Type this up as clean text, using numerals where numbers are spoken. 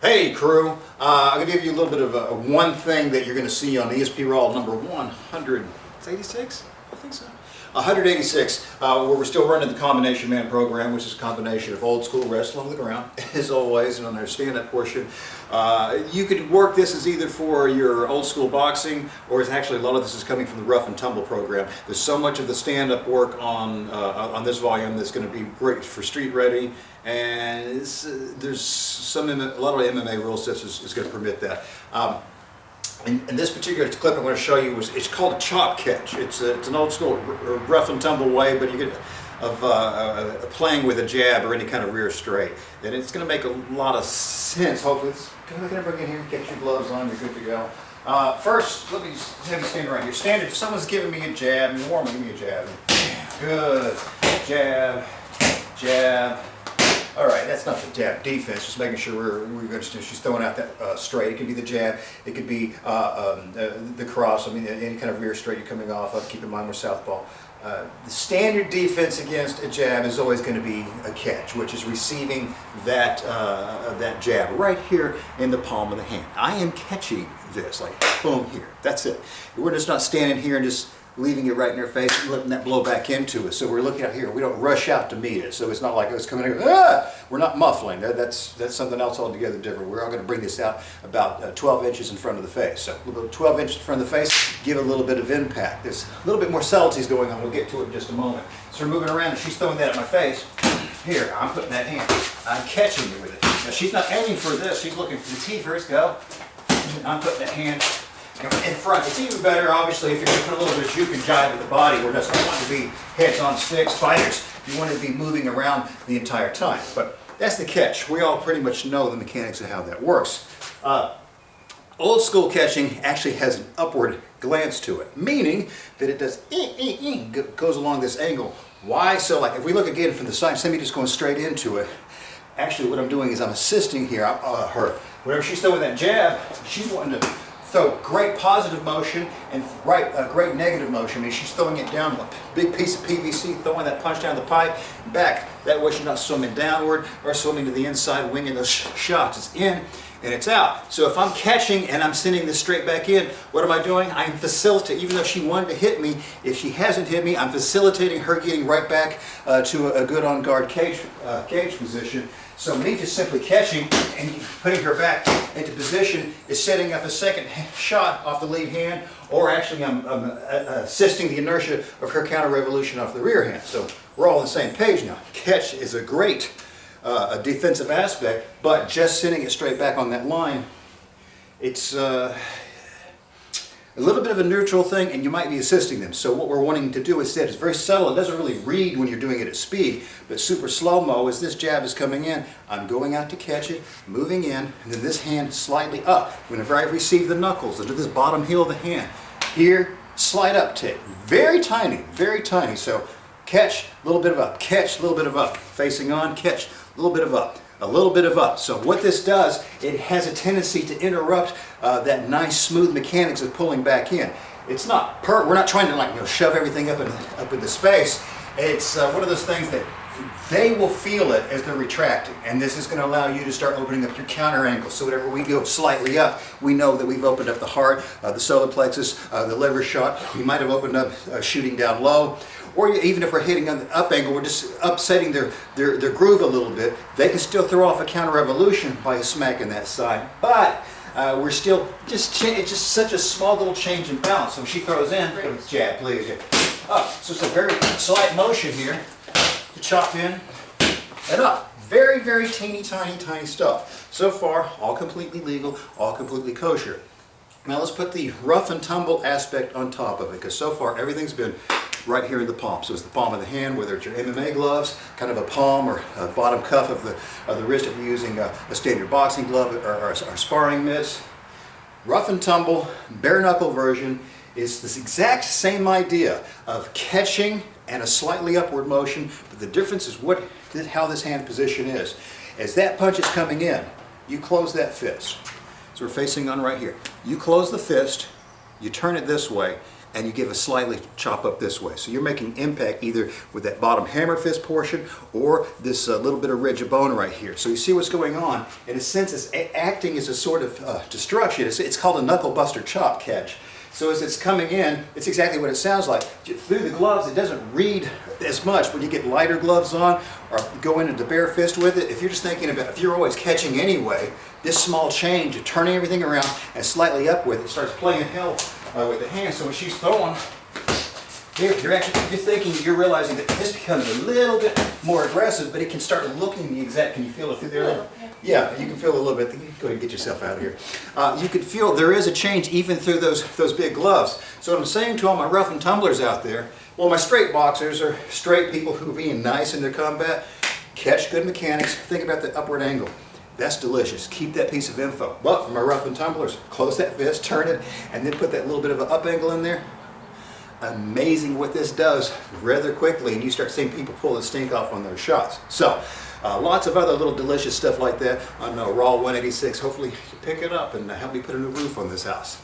Hey crew, I'm going to give you a little bit of one thing that you're going to see on ESP Raw number 186, I think so. 186, where we're still running the Combination Man program, which is a combination of old school wrestling on the ground, as always, and on our stand-up portion. You could work this as either for your old school boxing, or it's actually a lot of this is coming from the Rough and Tumble program. There's so much of the stand-up work on this volume that's going to be great for street ready, and there's a lot of MMA rule sets is going to permit that. In this particular clip I'm going to show you, it's called a chop catch. It's an old school rough and tumble way, but you get of playing with a jab or any kind of rear straight. And it's going to make a lot of sense. Hopefully, can I bring in here, get your gloves on, you're good to go. First, let me just have you stand right here. Standard, if someone's giving me a jab, you're warming, give me a jab. Good. Jab, jab. All right, that's not the jab defense, just making sure we're going to, she's throwing out that straight. It could be the jab, it could be the cross, I mean any kind of rear straight you're coming off of. Keep in mind we're southpaw. The standard defense against a jab is always going to be a catch, which is receiving that jab right here in the palm of the hand. I am catching this, like boom here, that's it. We're just not standing here and just leaving it right in their face and letting that blow back into us. So we're looking out here. We don't rush out to meet it. So it's not like it's coming in. Ah! We're not muffling. That's something else altogether different. We're all going to bring this out about 12 inches in front of the face. So a little 12 inches in front of the face, give it a little bit of impact. There's a little bit more subtleties going on. We'll get to it in just a moment. So we're moving around and she's throwing that at my face. Here, I'm putting that hand. I'm catching you with it. Now she's not aiming for this. She's looking for the teeth. First go. I'm putting that hand in front. It's even better, obviously, if you're going to put a little bit of juke and jive with the body, where it doesn't want to be heads on sticks, fighters. You want to be moving around the entire time. But that's the catch. We all pretty much know the mechanics of how that works. Old school catching actually has an upward glance to it, meaning that it does goes along this angle. Why? So like if we look again from the side, instead of me just going straight into it, actually what I'm doing is I'm assisting here, her. Whenever she's throwing that jab, she's wanting to throw great positive motion and great negative motion. I mean, she's throwing it down a big piece of PVC, throwing that punch down the pipe and back. That way she's not swimming downward or swimming to the inside, winging those shots. It's in and it's out. So if I'm catching and I'm sending this straight back in, what am I doing? I'm facilitating, even though she wanted to hit me, if she hasn't hit me, I'm facilitating her getting right back to a good on guard cage position. So me just simply catching and putting her back into position is setting up a second shot off the lead hand, or actually I'm assisting the inertia of her counter revolution off the rear hand. So we're all on the same page now. Catch is a great defensive aspect, but just sending it straight back on that line, it's a little bit of a neutral thing, and you might be assisting them. So what we're wanting to do instead is very subtle. It doesn't really read when you're doing it at speed, but super slow-mo as this jab is coming in, I'm going out to catch it, moving in, and then this hand slightly up. Whenever I receive the knuckles into this bottom heel of the hand, here, slight uptick. Very tiny, very tiny. So catch, a little bit of up, catch, a little bit of up. Facing on, catch, a little bit of up. A little bit of up. So what this does, it has a tendency to interrupt that nice smooth mechanics of pulling back in. It's not we're not trying to shove everything up into space. It's one of those things that they will feel it as they're retracting, and this is going to allow you to start opening up your counter angles. So whenever we go slightly up, we know that we've opened up the heart, the solar plexus, the liver shot. We might have opened up shooting down low. Or even if we're hitting on the up angle, we're just upsetting their groove a little bit. They can still throw off a counter revolution by smacking that side. But we're still it's just such a small little change in balance. So she throws in, jab, please. Up. So it's a very slight motion here to chop in and up. Very, very teeny, tiny stuff. So far, all completely legal, all completely kosher. Now let's put the rough and tumble aspect on top of it, because so far everything's been right here in the palm. So it's the palm of the hand, whether it's your MMA gloves, kind of a palm or a bottom cuff of the wrist if you're using a standard boxing glove or sparring mitts. Rough and tumble, bare knuckle version is this exact same idea of catching and a slightly upward motion, but the difference is how this hand position is. As that punch is coming in, you close that fist. So we're facing on right here. You close the fist, you turn it this way, and you give a slightly chop up this way. So you're making impact either with that bottom hammer fist portion or this little bit of ridge of bone right here. So you see what's going on. In a sense, it's acting as a sort of destruction. It's called a knuckle-buster chop catch. So as it's coming in, it's exactly what it sounds like. Through the gloves, it doesn't read as much. When you get lighter gloves on or go into the bare fist with it, if you're just thinking about, if you're always catching anyway, this small change of turning everything around and slightly up with it starts playing hell with the hand. So when she's throwing, you're thinking, you're realizing that this becomes a little bit more aggressive, but it can start looking the exact, can you feel it through there? Yeah, you can feel a little bit. Go ahead and get yourself out of here. You can feel there is a change even through those big gloves. So what I'm saying to all my rough and tumblers out there, well, my straight boxers are straight people who are being nice in their combat, catch good mechanics, think about the upward angle. That's delicious. Keep that piece of info. But for my rough and tumblers, close that fist, turn it, and then put that little bit of an up angle in there. Amazing what this does rather quickly, and you start seeing people pull the stink off on those shots. So lots of other little delicious stuff like that on Raw 186. Hopefully you pick it up and help me put a new roof on this house.